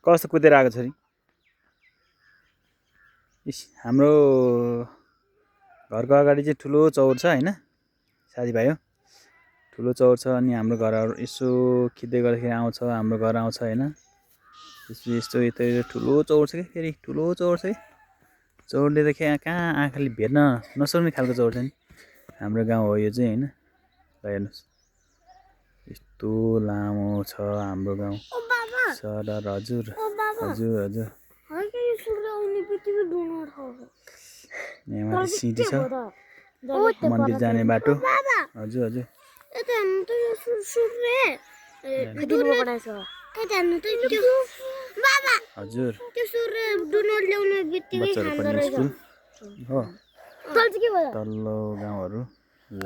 कस्तो कुदेर आएको छ नि हाम्रो घरको अगाडि चाहिँ ठुलो चौर छ हैन साथीभाइ हो ठुलो चौर छ अनि हाम्रो घरहरु यसो खिच्दै गर्दाखेरि आउँछ हाम्रो घर आउँछ हैन यस्तो यता ठुलो चौर छ के फेरि ठुलो चौर छ के चौरले त कहाँ आँखाले भेट्न नसक्ने खालको चौर छ नि हाम्रो गाउँ हो यो चाहिँ हैन ल हेर्नुस् यस्तो लामो छ हाम्रो गाउँ सरर हजुर हजुर हजुर यहाँ माथि सिँढी छ मन्दिर जाने बाटो हजुर हजुर हजुर बच्चाहरु पनि स्कुल हो तल्लो गाउँहरु ल